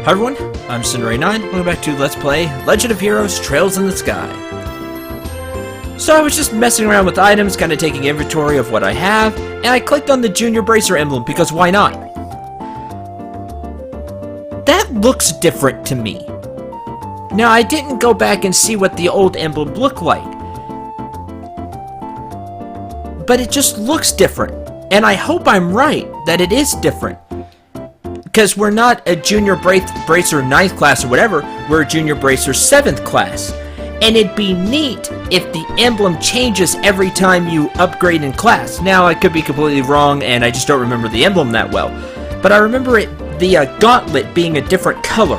Hi everyone, I'm Cinder89. Welcome back to Let's Play Legend of Heroes Trails in the Sky. So I was just messing around with items, kind of taking inventory of what I have, and I clicked on the Junior Bracer emblem because why not? That looks different to me. Now I didn't go back and see what the old emblem looked like, but it just looks different, and I hope I'm right that it is different. Because we're not a Junior Bracer 9th class or whatever, we're a Junior Bracer 7th class. And it'd be neat if the emblem changes every time you upgrade in class. Now, I could be completely wrong, and I just don't remember the emblem that well. But I remember the gauntlet being a different color.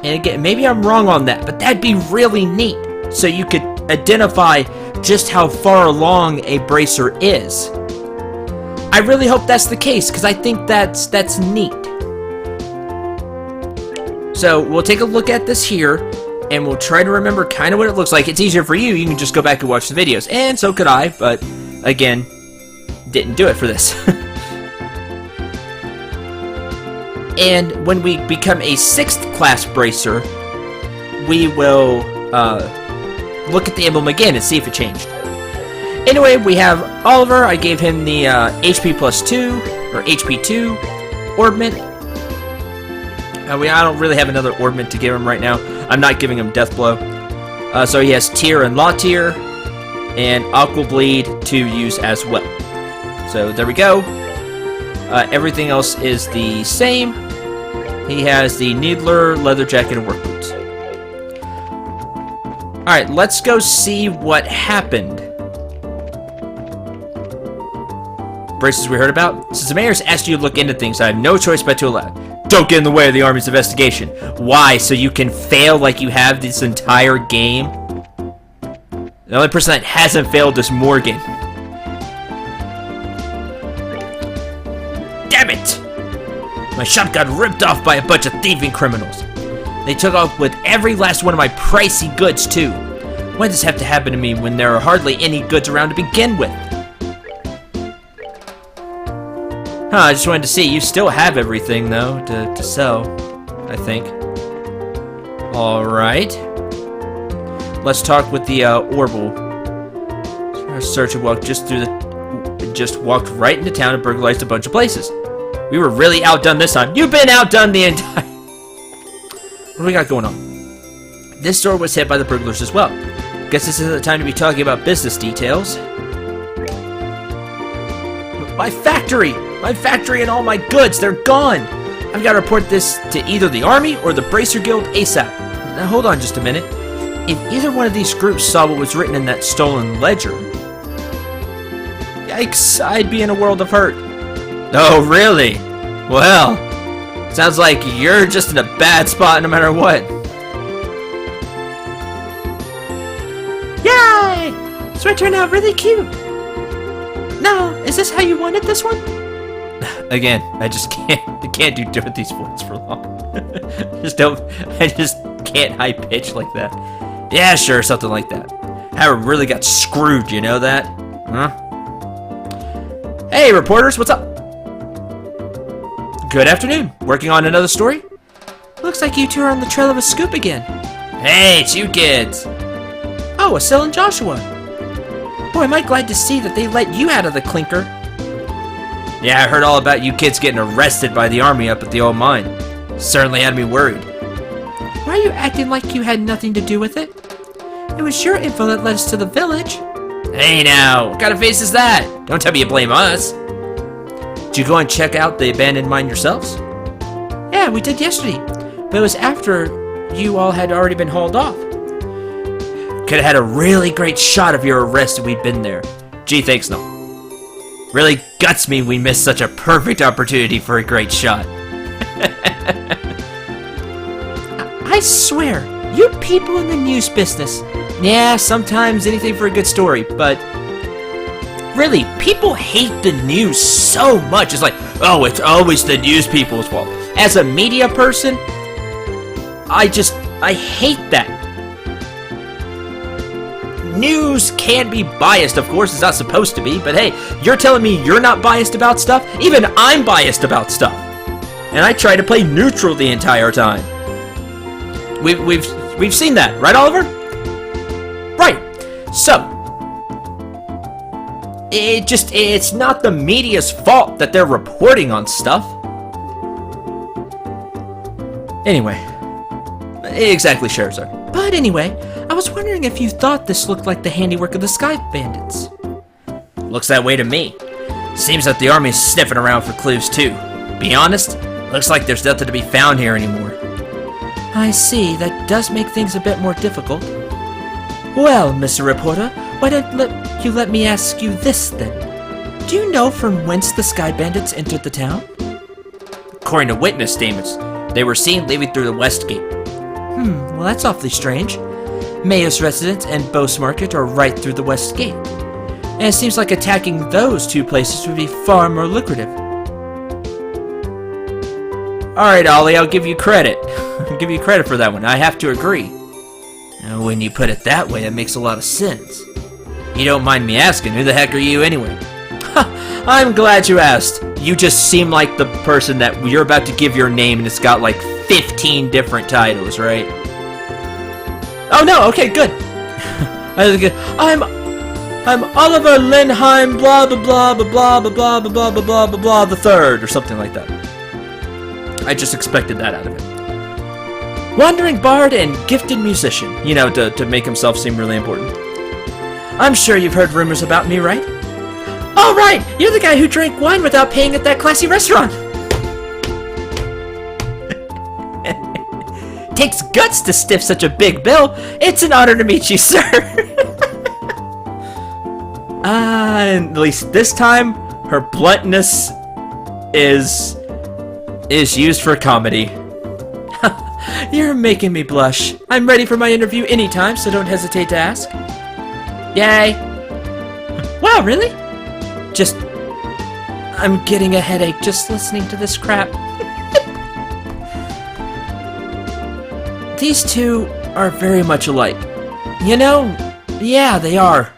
And again, maybe I'm wrong on that, but that'd be really neat. So you could identify just how far along a bracer is. I really hope that's the case, because I think that's neat. So, we'll take a look at this here, and we'll try to remember kind of what it looks like. It's easier for you, you can just go back and watch the videos. And so could I, but, again, didn't do it for this. And when we become a 6th class bracer, we will look at the emblem again and see if it changed. Anyway, we have Oliver. I gave him the HP plus 2, or HP 2 orbment. I don't really have another orbment to give him right now. I'm not giving him Death Blow. So he has Tear and Law Tear, and Aqua Bleed to use as well. So there we go. Everything else is the same. He has the Needler, Leather Jacket, and Work Boots. Alright, let's go see what happened. Braces we heard about. Since the mayor's asked you to look into things, I have no choice but to allow. Don't get in the way of the army's investigation. Why? So you can fail like you have this entire game? The only person that hasn't failed is Morgan. Damn it! My shop got ripped off by a bunch of thieving criminals. They took off with every last one of my pricey goods, too. Why does this have to happen to me when there are hardly any goods around to begin with? I just wanted to see. You still have everything, though, to sell, I think. Alright. Let's talk with the Orbital. Our search and walked just walked right into town and burglarized a bunch of places. We were really outdone this time. You've been outdone the entire... What do we got going on? This store was hit by the burglars as well. Guess this isn't the time to be talking about business details. My factory! My factory and all my goods, they're gone! I've got to report this to either the Army or the Bracer Guild ASAP. Now hold on just a minute. If either one of these groups saw what was written in that stolen ledger... Yikes, I'd be in a world of hurt. Oh, really? Well, sounds like you're just in a bad spot no matter what. Yay! This one turned out really cute. No, is this how you wanted this one? Again, I just can't do these voices for long. I just can't high pitch like that. Yeah, sure, something like that. Howard really got screwed, you know that? Huh? Hey, reporters, what's up? Good afternoon. Working on another story? Looks like you two are on the trail of a scoop again. Hey, it's you kids. Oh, Asil and Joshua. Boy, am I glad to see that they let you out of the clinker. Yeah, I heard all about you kids getting arrested by the army up at the old mine. Certainly had me worried. Why are you acting like you had nothing to do with it? It was your info that led us to the village. Hey now, what kind of face is that? Don't tell me you blame us. Did you go and check out the abandoned mine yourselves? Yeah, we did yesterday. But it was after you all had already been hauled off. Could have had a really great shot of your arrest if we'd been there. Gee, thanks no. Really guts me we missed such a perfect opportunity for a great shot. I swear, you people in the news business. Yeah, sometimes anything for a good story, but really, people hate the news so much. It's like, oh, it's always the news people's fault. As a media person, I hate that. News can be biased, of course, it's not supposed to be, but hey, you're telling me you're not biased about stuff? Even I'm biased about stuff. and I tried to play neutral the entire time. We've seen that, right, Oliver? Right. So, it's not the media's fault that they're reporting on stuff. Anyway, exactly, Sheriff. But anyway, I was wondering if you thought this looked like the handiwork of the Sky Bandits. Looks that way to me. Seems that the army's sniffing around for clues too. Be honest, looks like there's nothing to be found here anymore. I see, that does make things a bit more difficult. Well, Mr. Reporter, why don't you let me ask you this then? Do you know from whence the Sky Bandits entered the town? According to witness statements, they were seen leaving through the west gate. Well that's awfully strange. Mayor's residence and Bose Market are right through the west gate. And it seems like attacking those two places would be far more lucrative. Alright, Ollie, I'll give you credit. I'll give you credit for that one. I have to agree. Now, when you put it that way, it makes a lot of sense. You don't mind me asking, who the heck are you anyway? I'm glad you asked. You just seem like the person that you're about to give your name and it's got like 15 different titles, right? Oh no, okay, good. I'm Oliver Lindheim, blah blah blah blah blah blah blah blah blah blah blah blah the third, or something like that. I just expected that out of him. Wandering bard and gifted musician, you know, to make himself seem really important. I'm sure you've heard rumors about me, right? Oh right, you're the guy who drank wine without paying at that classy restaurant. Takes guts to stiff such a big bill. It's an honor to meet you, sir. And at least this time, her bluntness is used for comedy. You're making me blush. I'm ready for my interview anytime, so don't hesitate to ask. Yay. Wow, really? I'm getting a headache just listening to this crap. These two are very much alike. You know, yeah, they are.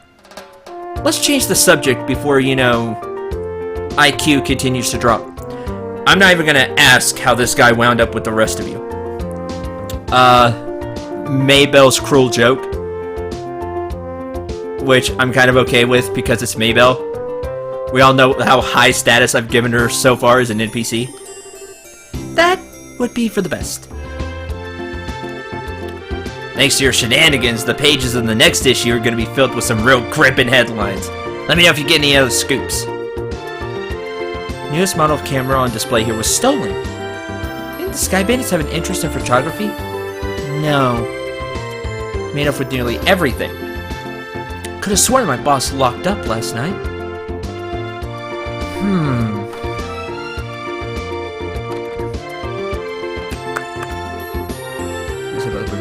Let's change the subject before, you know, IQ continues to drop. I'm not even gonna ask how this guy wound up with the rest of you. Maybelle's cruel joke, which I'm kind of okay with because it's Maybelle. We all know how high status I've given her so far as an NPC. That would be for the best. Thanks to your shenanigans, the pages in the next issue are going to be filled with some real gripping headlines. Let me know if you get any other scoops. Newest model of camera on display here was stolen. Didn't the Sky Bandits have an interest in photography? No. Made off with nearly everything. Could have sworn my boss locked up last night.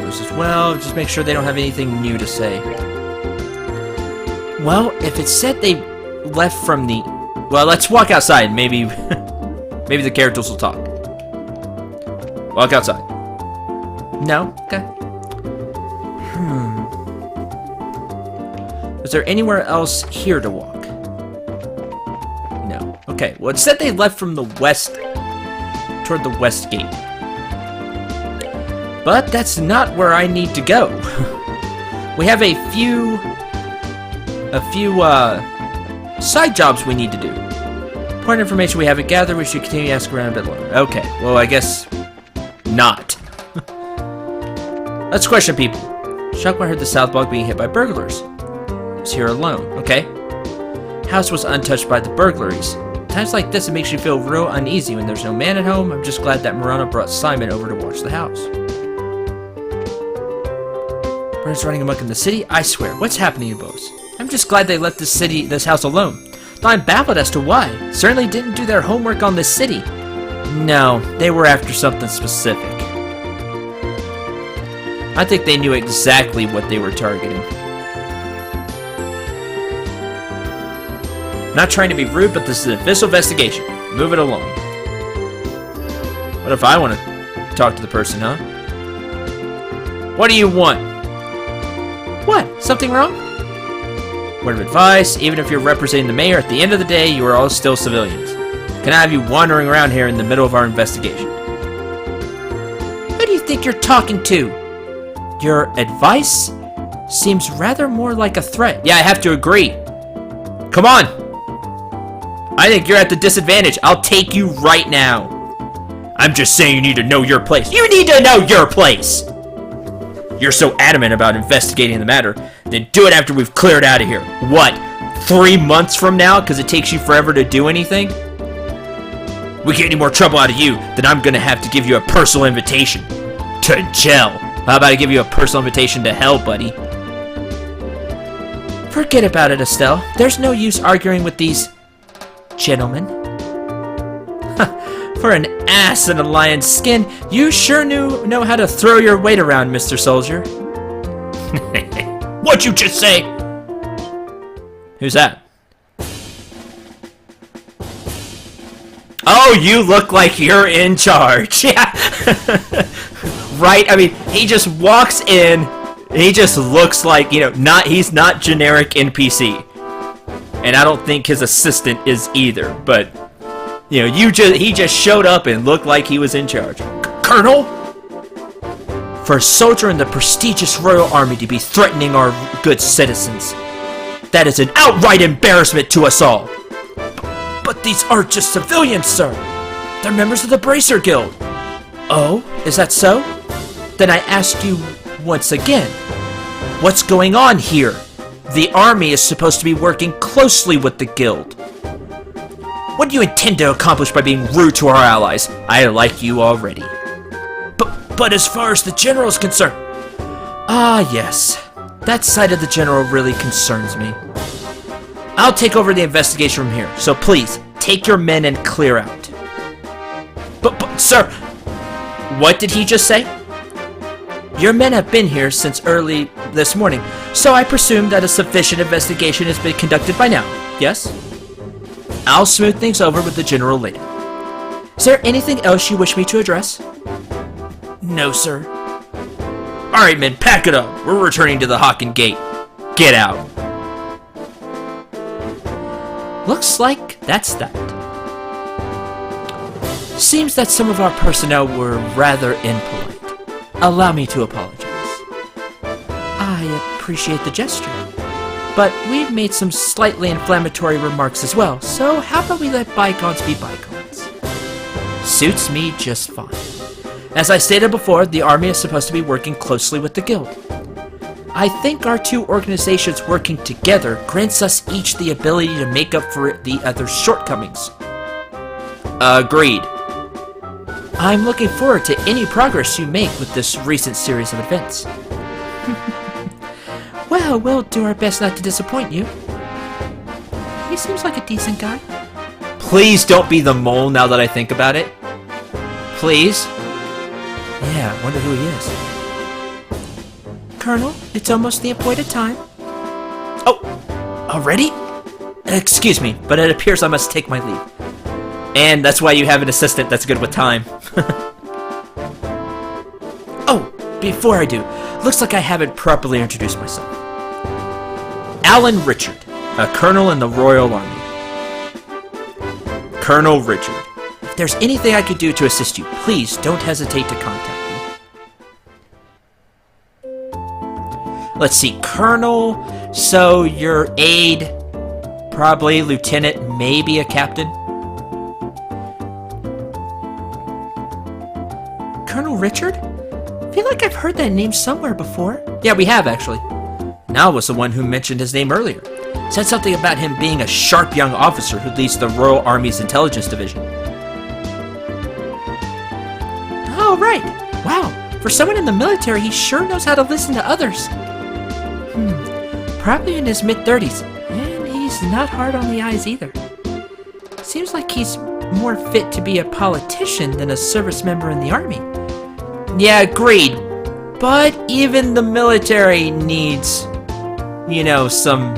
As well, just make sure they don't have anything new to say. Well, if it said they left from the... Well, let's walk outside. Maybe maybe the characters will talk. Walk outside. No? Okay. Is there anywhere else here to walk? No. Okay, well, it said they left from the west, toward the west gate. But that's not where I need to go. We have a few side jobs we need to do. Important information we haven't gathered, we should continue to ask around a bit longer. Okay, well, I guess not. Let's question people. Shocked when I heard the South Block being hit by burglars. I was here alone. Okay. House was untouched by the burglaries. Times like this, it makes you feel real uneasy when there's no man at home. I'm just glad that Marana brought Simon over to watch the house. Birds running amok in the city? I swear, what's happening to Bose? I'm just glad they left this house alone. Though I'm baffled as to why. Certainly didn't do their homework on this city. No, they were after something specific. I think they knew exactly what they were targeting. Not trying to be rude, but this is an official investigation. Move it along. What if I want to talk to the person, huh? What do you want? What? Something wrong? Word of advice, even if you're representing the mayor, at the end of the day, you are all still civilians. Can I have you wandering around here in the middle of our investigation? Who do you think you're talking to? Your advice seems rather more like a threat. Yeah, I have to agree. Come on! I think you're at the disadvantage. I'll take you right now. I'm just saying you need to know your place. You need to know your place! You're so adamant about investigating the matter, then do it after we've cleared out of here. What? 3 months from now? Because it takes you forever to do anything? We get any more trouble out of you, then I'm gonna have to give you a personal invitation. To jail. How about I give you a personal invitation to hell, buddy? Forget about it, Estelle. There's no use arguing with these gentlemen. For an ass in a lion's skin, you sure know how to throw your weight around, Mr. Soldier. What'd you just say? Who's that? Oh, you look like you're in charge. Yeah. Right? I mean, he just walks in, and he just looks like, he's not generic NPC. And I don't think his assistant is either, but he just showed up and looked like he was in charge. Colonel? For a soldier in the prestigious Royal Army to be threatening our good citizens, that is an outright embarrassment to us all. But these aren't just civilians, sir. They're members of the Bracer Guild. Oh, is that so? Then I ask you once again, what's going on here? The army is supposed to be working closely with the guild. What do you intend to accomplish by being rude to our allies? I like you already. But as far as the general is concerned... Ah, yes. That side of the general really concerns me. I'll take over the investigation from here, so please, take your men and clear out. But sir... What did he just say? Your men have been here since early this morning, so I presume that a sufficient investigation has been conducted by now, yes? I'll smooth things over with the general later. Is there anything else you wish me to address? No, sir. Alright, men, pack it up. We're returning to the Hawken Gate. Get out. Looks like that's that. Seems that some of our personnel were rather impolite. Allow me to apologize. I appreciate the gesture, but we've made some slightly inflammatory remarks as well, so how about we let bygones be bygones? Suits me just fine. As I stated before, the army is supposed to be working closely with the guild. I think our two organizations working together grants us each the ability to make up for the other's shortcomings. Agreed. I'm looking forward to any progress you make with this recent series of events. Well, we'll do our best not to disappoint you. He seems like a decent guy. Please don't be the mole now that I think about it. Please. Yeah, I wonder who he is. Colonel, it's almost the appointed time. Oh, already? Excuse me, but it appears I must take my leave. And that's why you have an assistant that's good with time. Oh, before I do, looks like I haven't properly introduced myself. Alan Richard, a colonel in the Royal Army. Colonel Richard. If there's anything I could do to assist you, please don't hesitate to contact me. Let's see, Colonel, so your aide, probably lieutenant, maybe a captain. Colonel Richard? I feel like I've heard that name somewhere before. Yeah, we have, actually. Nal was the one who mentioned his name earlier. Said something about him being a sharp young officer who leads the Royal Army's Intelligence Division. Oh, right. Wow. For someone in the military, he sure knows how to listen to others. Probably in his mid-30s. And he's not hard on the eyes either. Seems like he's more fit to be a politician than a service member in the army. Yeah, agreed. But even the military needs, some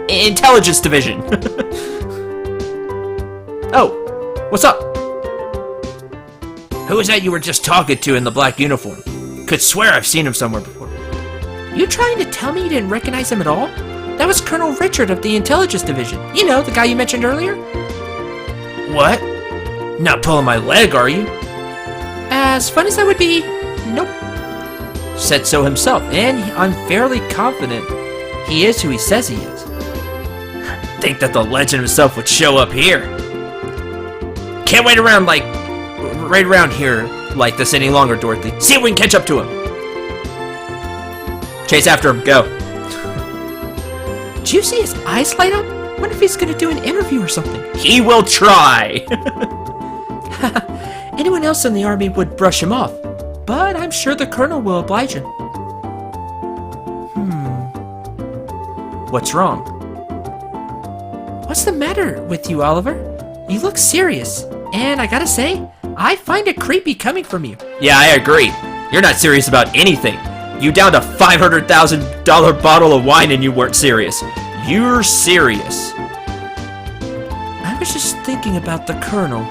intelligence division. Oh, what's up? Who was that you were just talking to in the black uniform? Could swear I've seen him somewhere before. You trying to tell me you didn't recognize him at all? That was Colonel Richard of the Intelligence Division. The guy you mentioned earlier? What? Not pulling my leg, are you? As fun as that would be, nope. Said so himself, and I'm fairly confident he is who he says he is. Think that the legend himself would show up here. Can't wait around right around here like this any longer, Dorothy. See if we can catch up to him. Chase after him, go. Did you see his eyes light up? Wonder if he's gonna do an interview or something. He will try. Anyone else in the army would brush him off, but I'm sure the colonel will oblige him. What's wrong? What's the matter with you, Oliver? You look serious, and I gotta say, I find it creepy coming from you. Yeah, I agree. You're not serious about anything. You downed a $500,000 bottle of wine and you weren't serious. You're serious. I was just thinking about the colonel.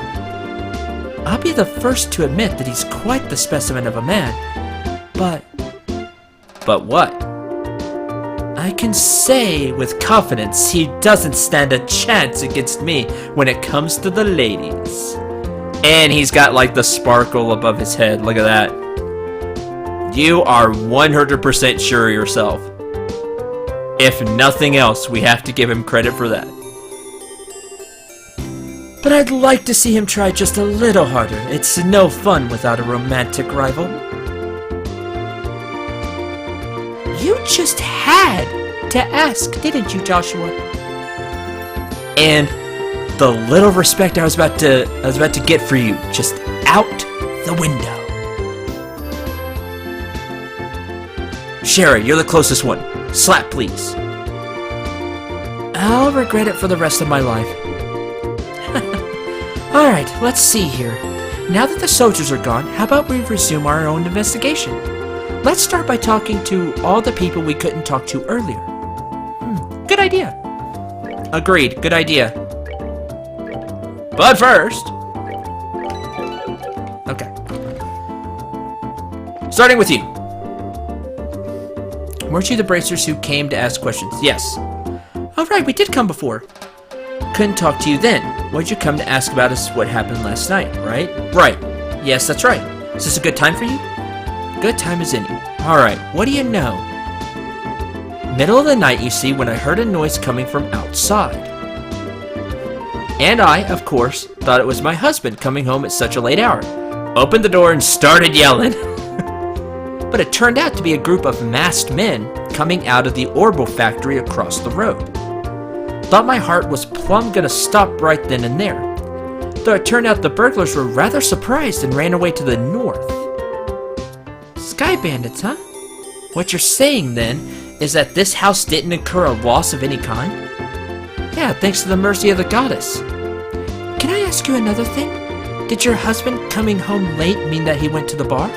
I'll be the first to admit that he's quite the specimen of a man. But what? I can say with confidence he doesn't stand a chance against me when it comes to the ladies. And he's got like the sparkle above his head. Look at that. You are 100% sure yourself. If nothing else, we have to give him credit for that. But I'd like to see him try just a little harder. It's no fun without a romantic rival. You just had to ask, didn't you, Joshua? And the little respect I was about to get for you, just out the window. Sherry, you're the closest one. Slap, please. I'll regret it for the rest of my life. Alright, let's see here. Now that the soldiers are gone, how about we resume our own investigation? Let's start by talking to all the people we couldn't talk to earlier. Good idea. Agreed, good idea. But first... Okay. Starting with you. Weren't you the bracers who came to ask questions? Yes. Oh, right, we did come before. Couldn't talk to you then. Why'd you come to ask about us what happened last night, right? Right. Yes, that's right. Is this a good time for you? Good time as any. Alright, what do you know? Middle of the night, you see, when I heard a noise coming from outside. And I, of course, thought it was my husband coming home at such a late hour. Opened the door and started yelling. But it turned out to be a group of masked men coming out of the Orbital factory across the road. Thought my heart was plumb gonna stop right then and there. Though it turned out the burglars were rather surprised and ran away to the north. Sky bandits, huh? What you're saying, then, is that this house didn't incur a loss of any kind? Yeah, thanks to the mercy of the goddess. Can I ask you another thing? Did your husband coming home late mean that he went to the bar?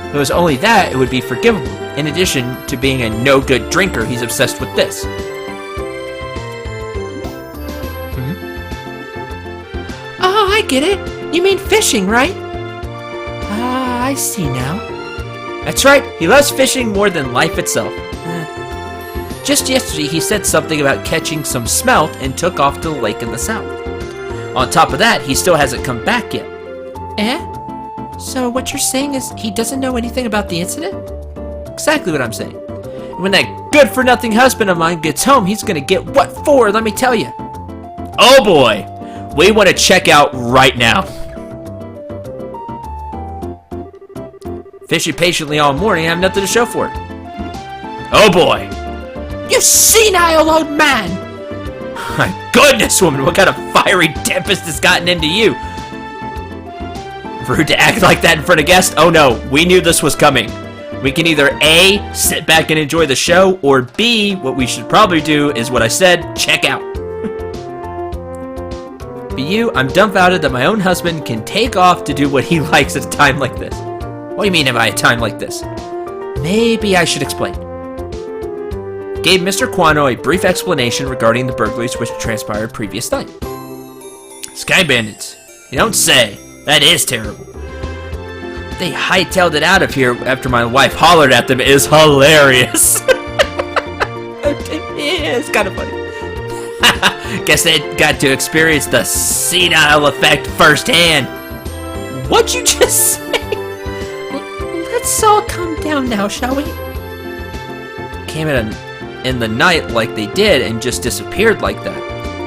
If it was only that, it would be forgivable. In addition to being a no-good drinker, he's obsessed with this. Oh, I get it. You mean fishing, right? Ah, I see now. That's right. He loves fishing more than life itself. Just yesterday, he said something about catching some smelt and took off to the lake in the south. On top of that, he still hasn't come back yet. Eh? So what you're saying is he doesn't know anything about the incident? Exactly what I'm saying. When that good-for-nothing husband of mine gets home, he's gonna get what for, let me tell you. Oh boy! We want to check out right now. Fishing patiently all morning, I have nothing to show for it. Oh boy! You senile old man! My goodness, woman, what kind of fiery tempest has gotten into you? Rude to act like that in front of guests? Oh no, we knew this was coming. We can either A, sit back and enjoy the show, or B, what we should probably do is what I said, check out. But you, I'm dumbfounded that my own husband can take off to do what he likes at a time like this. What do you mean am I at a time like this? Maybe I should explain. Gave Mr. Quano a brief explanation regarding the burglaries which transpired previous night. Sky bandits, you don't say. That is terrible. They hightailed it out of here after my wife hollered at them. It is hilarious. It is kind of funny. Guess they got to experience the senile effect firsthand. What'd you just say? Let's all calm down now, shall we? Came in the night like they did and just disappeared like that.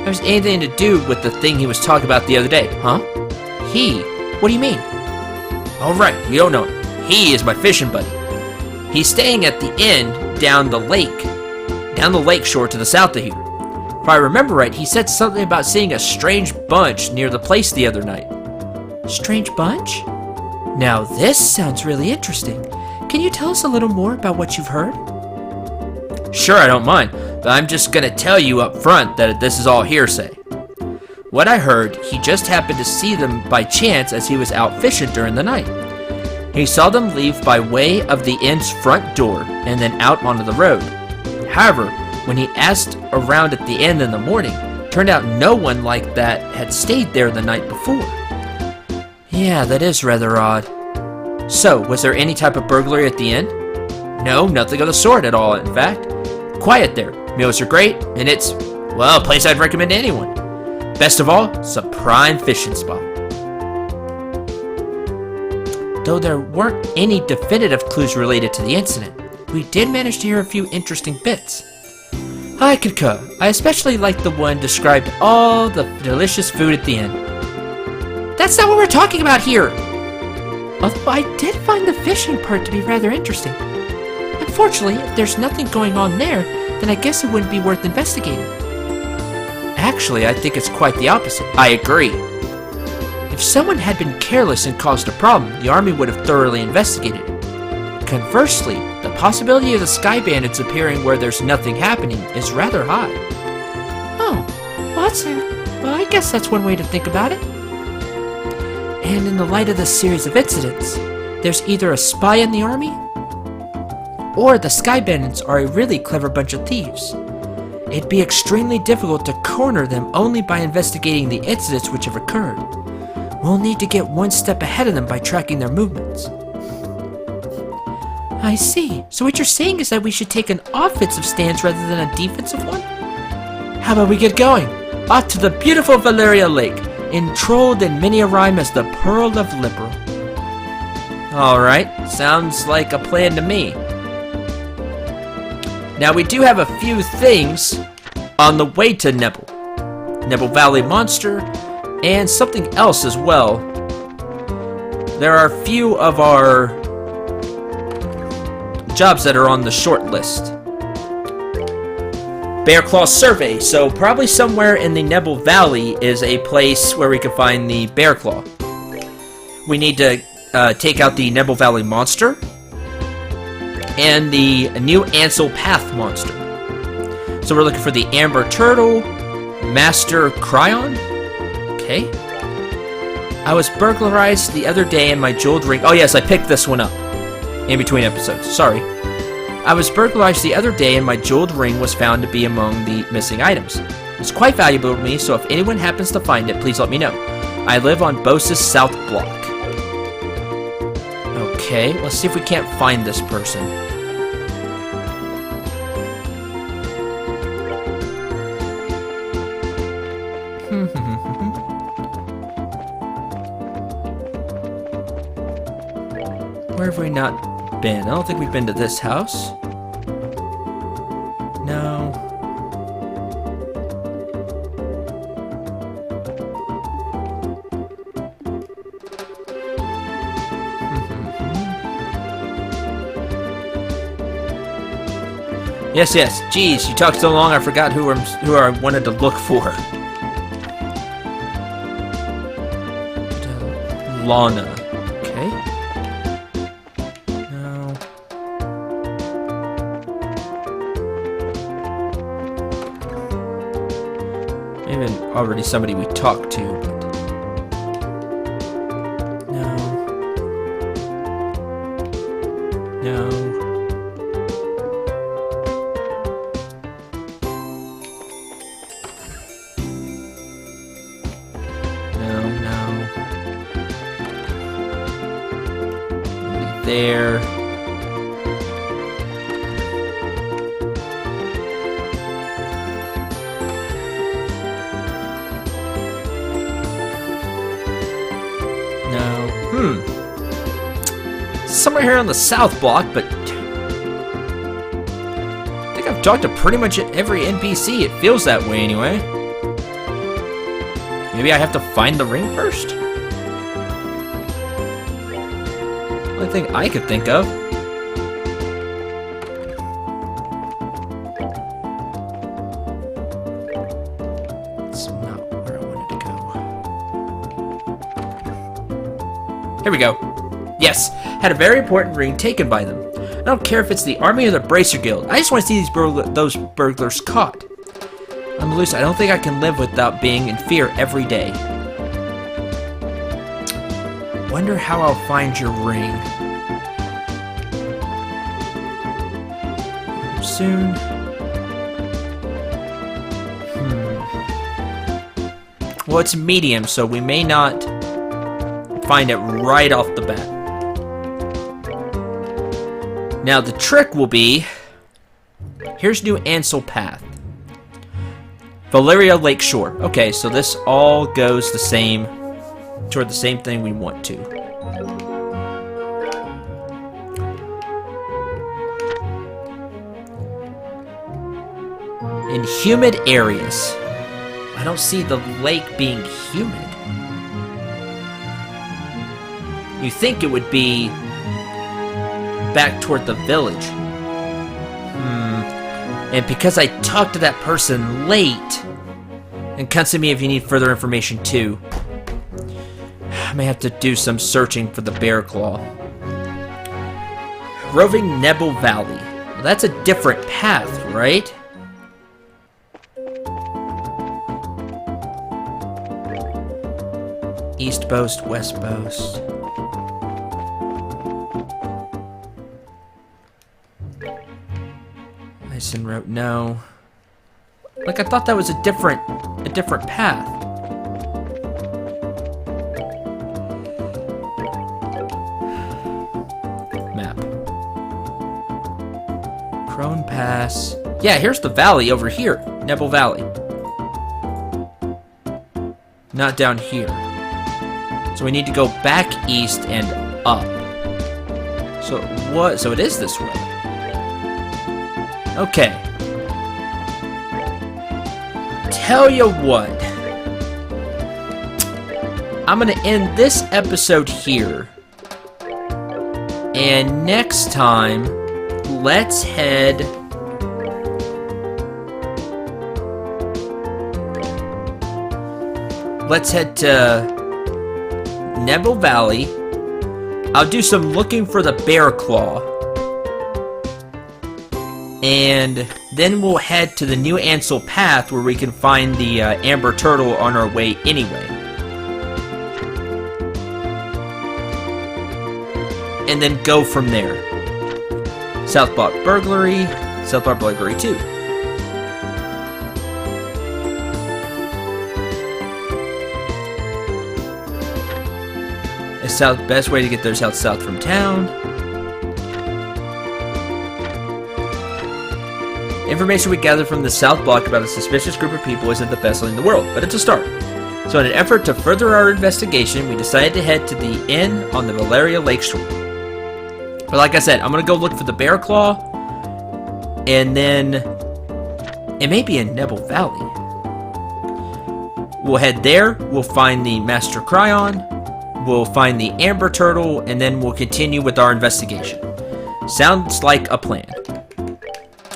There's anything to do with the thing he was talking about the other day, huh? He? What do you mean? Oh right, you don't know him. He is my fishing buddy. He's staying at the inn down the lake shore to the south of here. If I remember right, he said something about seeing a strange bunch near the place the other night. Strange bunch? Now this sounds really interesting. Can you tell us a little more about what you've heard? Sure, I don't mind, but I'm just gonna tell you up front that this is all hearsay. What I heard, he just happened to see them by chance as he was out fishing during the night. He saw them leave by way of the inn's front door and then out onto the road. However, when he asked around at the inn in the morning, turned out no one like that had stayed there the night before. Yeah, that is rather odd. So, was there any type of burglary at the inn? No, nothing of the sort at all, in fact. Quiet there. Meals are great, and it's, well, a place I'd recommend to anyone. Best of all, it's a prime fishing spot. Though there weren't any definitive clues related to the incident, we did manage to hear a few interesting bits. I concur. I especially liked the one described all the delicious food at the inn. That's not what we're talking about here! Although I did find the fishing part to be rather interesting. Unfortunately, if there's nothing going on there, then I guess it wouldn't be worth investigating. Actually, I think it's quite the opposite. I agree. If someone had been careless and caused a problem, the army would have thoroughly investigated it. Conversely, the possibility of the Sky Bandits appearing where there's nothing happening is rather high. Oh, well, I guess that's one way to think about it. And in the light of this series of incidents, there's either a spy in the army, or the Sky Bandits are a really clever bunch of thieves. It'd be extremely difficult to corner them only by investigating the incidents which have occurred. We'll need to get one step ahead of them by tracking their movements. I see. So what you're saying is that we should take an offensive stance rather than a defensive one? How about we get going? Off to the beautiful Valeria Lake, entrolled in many a rhyme as the Pearl of Liberal. Alright, sounds like a plan to me. Now we do have a few things on the way to Nebel Valley Monster, and something else as well. There are a few of our jobs that are on the short list. Bear Claw Survey, so probably somewhere in the Nebel Valley is a place where we can find the Bear Claw. We need to take out the Nebel Valley Monster and the new Ansel Path Monster. So we're looking for the Amber Turtle, Master Cryon. Okay. I was burglarized the other day in my jeweled ring. Oh yes, I picked this one up in between episodes. Sorry. I was burglarized the other day and my jeweled ring was found to be among the missing items. It's quite valuable to me, so if anyone happens to find it, please let me know. I live on Bose's South Block. Okay, let's see if we can't find this person. Where have we not been? I don't think we've been to this house. No. Yes, yes. Geez, you talked so long I forgot who I wanted to look for. Lana. Okay. No. Maybe already somebody we talked to, but no. No. There. No. Somewhere here on the south block, but I think I've talked to pretty much every NPC. It feels that way anyway. Maybe I have to find the ring first? Only thing I could think of. It's not where I wanted to go. Here we go. Yes, had a very important ring taken by them. I don't care if it's the army or the Bracer Guild. I just want to see those burglars caught. On the loose, I don't think I can live without being in fear every day. Wonder how I'll find your ring. Soon. Well, it's medium, so we may not find it right off the bat. Now, the trick will be... Here's New Ansel Path. Valeria Lakeshore. Okay, so this all goes the same... toward the same thing we want to. In humid areas. I don't see the lake being humid. You think it would be back toward the village. And because I talked to that person late, and contact me if you need further information too. I may have to do some searching for the bear claw. Roving Nebel Valley. Well, that's a different path, right? East Boast, West Boast. Mason wrote no. Like I thought that was a different path. Map. Crone Pass. Yeah, here's the valley over here. Nebel Valley. Not down here. So we need to go back east and up. So what? So it is this way. Okay. Tell you what. I'm gonna end this episode here. And next time, let's head... Let's head to Nebel Valley. I'll do some looking for the bear claw. And then we'll head to the New Ansel Path where we can find the Amber Turtle on our way anyway. And then go from there. South Block Burglary, South Block Burglary 2. Best way to get there is south from town. Information we gathered from the South Block about a suspicious group of people isn't the best in the world, but it's a start. So in an effort to further our investigation, we decided to head to the inn on the Valeria Lakeshore. But like I said, I'm going to go look for the bear claw, and then it may be in Nebel Valley. We'll head there, we'll find the Master Cryon, we'll find the Amber Turtle, and then we'll continue with our investigation. Sounds like a plan.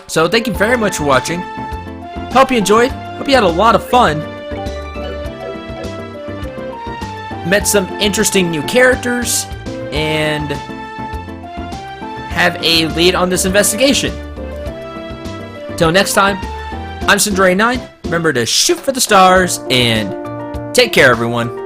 So thank you very much for watching. Hope you enjoyed. Hope you had a lot of fun. Met some interesting new characters, and have a lead on this investigation. Till next time, I'm Sindray9. Remember to shoot for the stars, and take care, everyone.